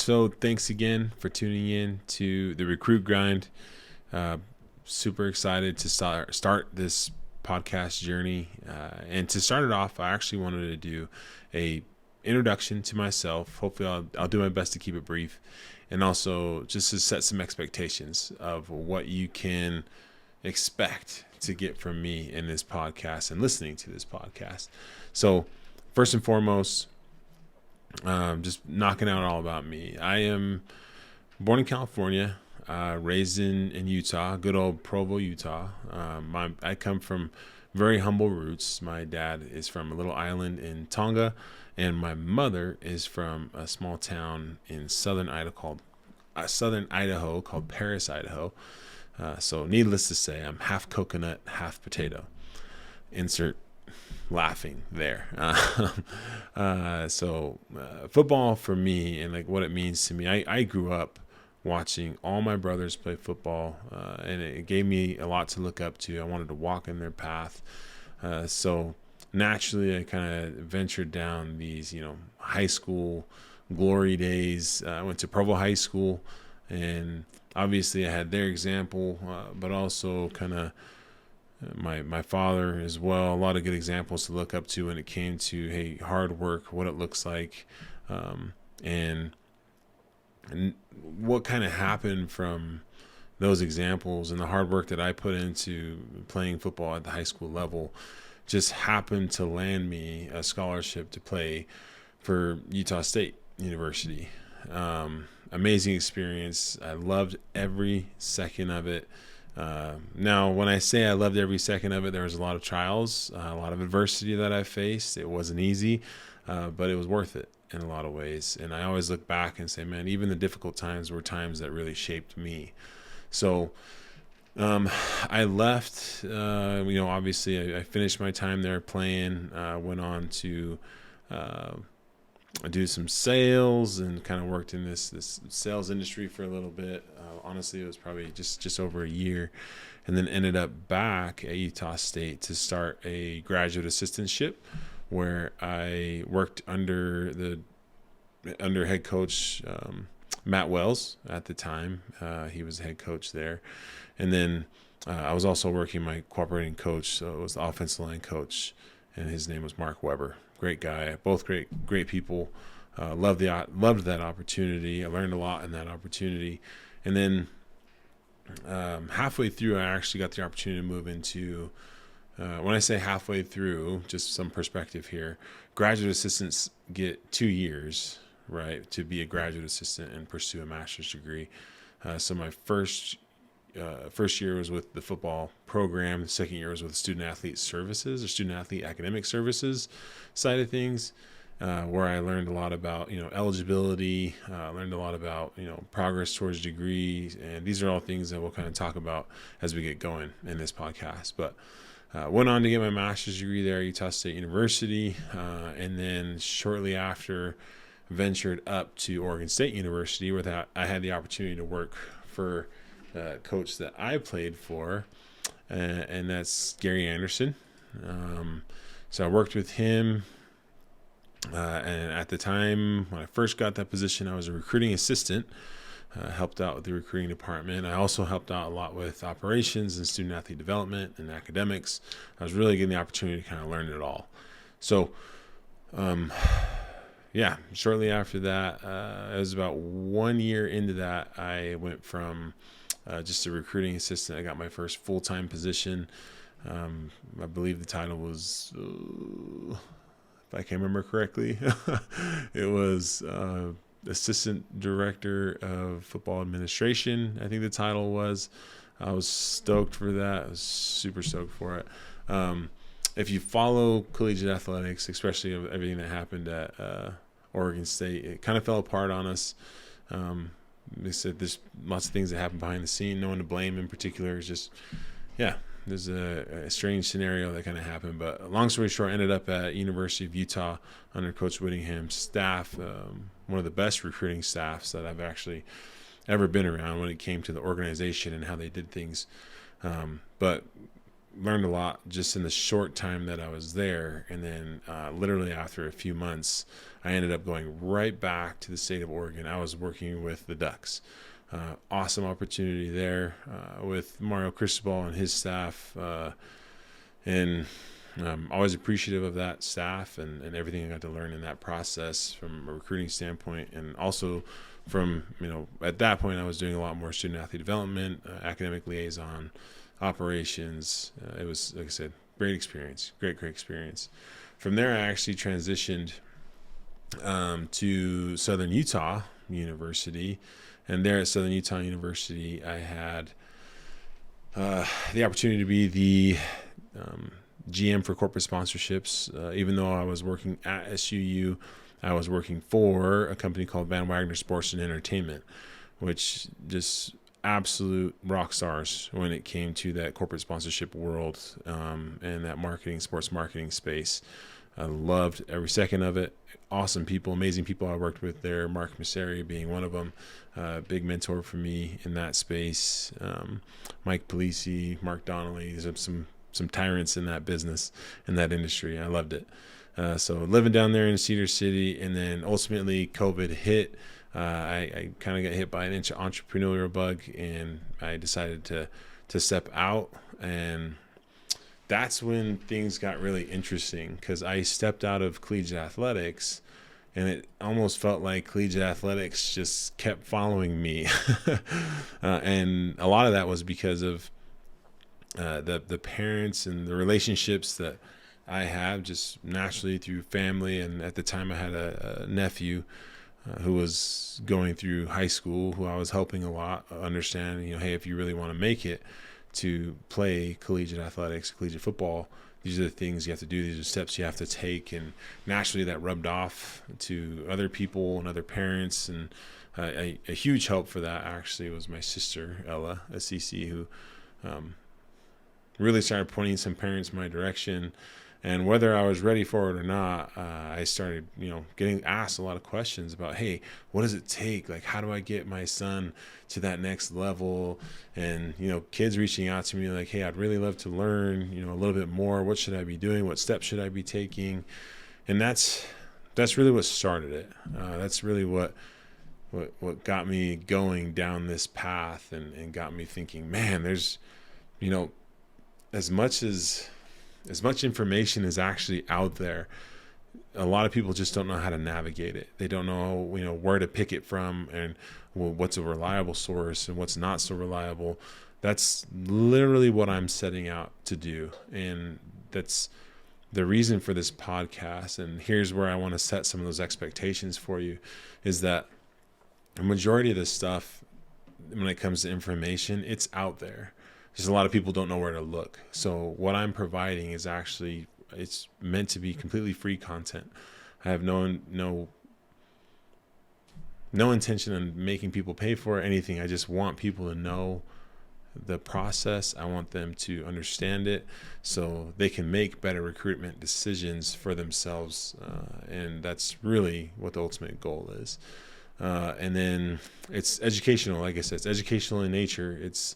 So thanks again for tuning in to the Recruit Grind. Uh, Super excited to start this podcast journey. And to start it off, I actually wanted to do a introduction to myself. Hopefully, I'll do my best to keep it brief, and also just to set some expectations of what you can expect to get from me in this podcast and listening to this podcast. So, first and foremost, just knocking out all about me. I am born in California, raised in Utah, good old Provo, Utah. I come from very humble roots. My dad is from a little island in Tonga, and my mother is from a small town in southern Idaho called Paris, Idaho. So needless to say, I'm half coconut, half potato. Insert laughing there. Football for me and like what it means to me, I grew up watching all my brothers play football, and it gave me a lot to look up to. I wanted to walk in their path. So naturally, I kind of ventured down these, high school glory days. I went to Provo High School, and obviously I had their example, but also kind of my father as well. A lot of good examples to look up to when it came to, hey, hard work, what it looks like, and what kind of happened from those examples and the hard work that I put into playing football at the high school level just happened to land me a scholarship to play for Utah State University. Amazing experience. I loved every second of it. Now, when I say I loved every second of it, there was a lot of trials, a lot of adversity that I faced. It wasn't easy, but it was worth it in a lot of ways. And I always look back and say, man, even the difficult times were times that really shaped me. So I left, obviously I finished my time there playing, went on to do some sales and kind of worked in this sales industry for a little bit. Honestly, it was probably just over a year, and then ended up back at Utah State to start a graduate assistantship where I worked under head coach Matt Wells at the time. He was the head coach there. And then I was also working my cooperating coach, so it was the offensive line coach, and his name was Mark Weber. Great guy, both great people. Loved that opportunity. I learned a lot in that opportunity. And then halfway through, I actually got the opportunity to move into, when I say halfway through, just some perspective here, graduate assistants get 2 years, right, to be a graduate assistant and pursue a master's degree. So my first year was with the football program. The second year was with student athlete services or student athlete academic services side of things, where I learned a lot about, eligibility, learned a lot about, progress towards degrees. And these are all things that we'll kind of talk about as we get going in this podcast. But went on to get my master's degree there at Utah State University. And then shortly after ventured up to Oregon State University, where I had the opportunity to work for coach that I played for, and that's Gary Anderson. So I worked with him, and at the time when I first got that position, I was a recruiting assistant, helped out with the recruiting department. I also helped out a lot with operations and student athlete development and academics. I was really getting the opportunity to kind of learn it all. So shortly after that, it was about 1 year into that, I went from just a recruiting assistant. I got my first full-time position. I believe the title was, if I can remember correctly, it was Assistant Director of Football Administration, I think the title was. I was stoked for that. I was super stoked for it. If you follow collegiate athletics, especially everything that happened at Oregon State, it kind of fell apart on us. They said there's lots of things that happen behind the scene. No one to blame in particular. It's just, there's a strange scenario that kind of happened. But long story short, I ended up at University of Utah under Coach Whittingham's staff, one of the best recruiting staffs that I've actually ever been around when it came to the organization and how they did things. But learned a lot just in the short time that I was there. And then literally after a few months, I ended up going right back to the state of Oregon. I was working with the Ducks. Awesome opportunity there with Mario Cristobal and his staff. And I'm always appreciative of that staff and everything I got to learn in that process from a recruiting standpoint. And also from, at that point, I was doing a lot more student athlete development, academic liaison, operations. It was, like I said, great experience, great experience. From there, I actually transitioned to Southern Utah University. And there at Southern Utah University, I had the opportunity to be the GM for corporate sponsorships. Even though I was working at SUU, I was working for a company called Van Wagner Sports and Entertainment, which just absolute rock stars when it came to that corporate sponsorship world and that sports marketing space. I loved every second of it. Awesome people, amazing people I worked with there. Mark Messeri being one of them, big mentor for me in that space. Mike Polisi, Mark Donnelly, there's some tyrants in that business, in that industry. I loved it. So living down there in Cedar City, and then ultimately COVID hit. I kind of got hit by an entrepreneurial bug, and I decided to step out. And that's when things got really interesting, because I stepped out of collegiate athletics, and it almost felt like collegiate athletics just kept following me. And a lot of that was because of the parents and the relationships that I have just naturally through family. And at the time I had a nephew who was going through high school, who I was helping a lot understand, hey, if you really want to make it to play collegiate athletics, collegiate football, these are the things you have to do. These are steps you have to take. And naturally that rubbed off to other people and other parents. And a huge help for that actually was my sister, Ella Assisi, who really started pointing some parents my direction. And whether I was ready for it or not, I started, getting asked a lot of questions about, hey, what does it take? Like, how do I get my son to that next level? And, kids reaching out to me like, hey, I'd really love to learn, a little bit more. What should I be doing? What steps should I be taking? And that's really what started it. That's really what got me going down this path and got me thinking, man, there's, as much information is actually out there, a lot of people just don't know how to navigate it. They don't know, where to pick it from, and what's a reliable source and what's not so reliable. That's literally what I'm setting out to do. And that's the reason for this podcast. And here's where I want to set some of those expectations for you, is that the majority of this stuff, when it comes to information, it's out there. Just a lot of people don't know where to look. So what I'm providing is actually, it's meant to be completely free content. I have no intention on making people pay for anything. I just want people to know the process. I want them to understand it so they can make better recruitment decisions for themselves. And that's really what the ultimate goal is. And then it's educational. Like I said, it's educational in nature. It's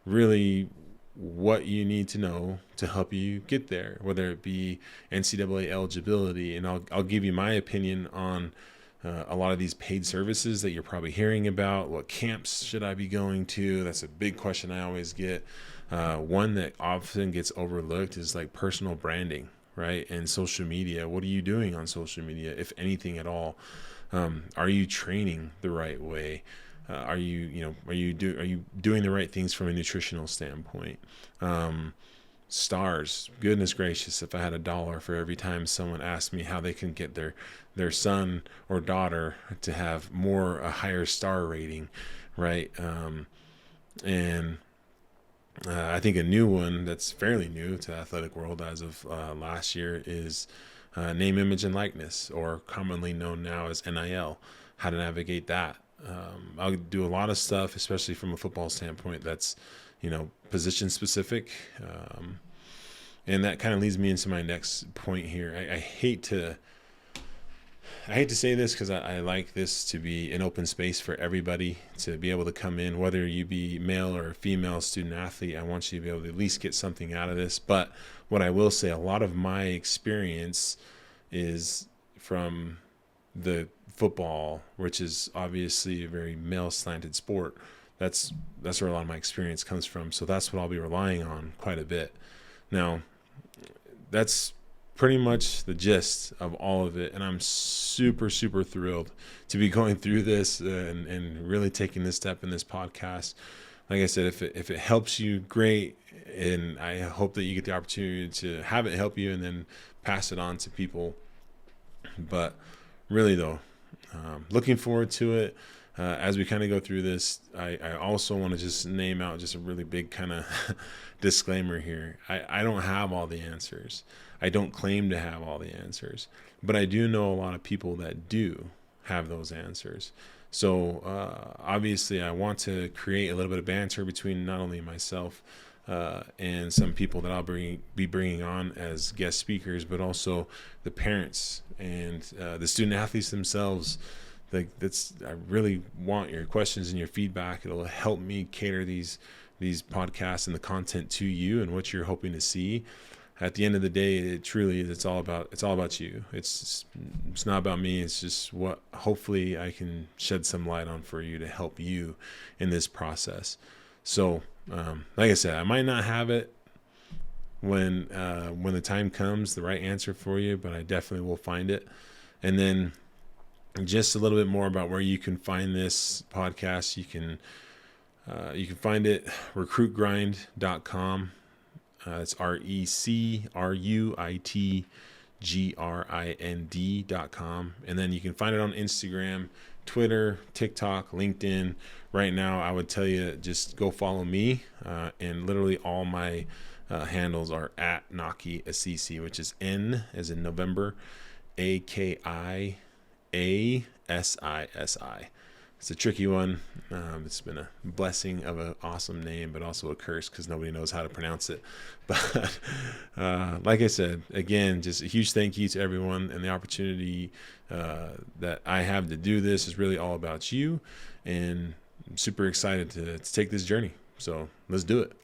really what you need to know to help you get there, whether it be NCAA eligibility. And I'll give you my opinion on a lot of these paid services that you're probably hearing about. What camps should I be going to? That's a big question I always get. One that often gets overlooked is like personal branding, right? And social media. What are you doing on social media, if anything at all? Are you training the right way? Are you doing the right things from a nutritional standpoint? Stars, goodness gracious, if I had $1 for every time someone asked me how they can get their son or daughter to have a higher star rating, right? And I think a new one that's fairly new to the athletic world as of last year is name, image, and likeness, or commonly known now as NIL. How to navigate that. I'll do a lot of stuff, especially from a football standpoint, that's, position specific. And that kind of leads me into my next point here. I hate to I hate to say this because I like this to be an open space for everybody to be able to come in, whether you be male or female student athlete. I want you to be able to at least get something out of this. But what I will say, a lot of my experience is from the football, which is obviously a very male slanted sport. That's where a lot of my experience comes from. So that's what I'll be relying on quite a bit. Now, that's pretty much the gist of all of it, and I'm super thrilled to be going through this and really taking this step in this podcast. Like I said, if it helps you, great, and I hope that you get the opportunity to have it help you and then pass it on to people. But really though, looking forward to it. As we kind of go through this, I also want to just name out just a really big kind of disclaimer here. I don't have all the answers. I don't claim to have all the answers, but I do know a lot of people that do have those answers. So obviously I want to create a little bit of banter between not only myself and some people that I'll be bringing on as guest speakers, but also the parents and the student athletes themselves. I really want your questions and your feedback. It'll help me cater these podcasts and the content to you and what you're hoping to see. At the end of the day, it's all about you. It's not about me. It's just what hopefully I can shed some light on for you to help you in this process. So, like I said, I might not have it when the time comes, the right answer for you, but I definitely will find it. And then just a little bit more about where you can find this podcast. You can find it recruitgrind.com. It's RECRUITGRIND.com. And then you can find it on Instagram, Twitter, TikTok, LinkedIn. Right now, I would tell you just go follow me. And literally all my handles are at Naki Asisi, which is N as in November, AKIASISI. It's a tricky one. It's been a blessing of an awesome name, but also a curse because nobody knows how to pronounce it. But like I said, again, just a huge thank you to everyone, and the opportunity that I have to do this is really all about you, and I'm super excited to take this journey. So let's do it.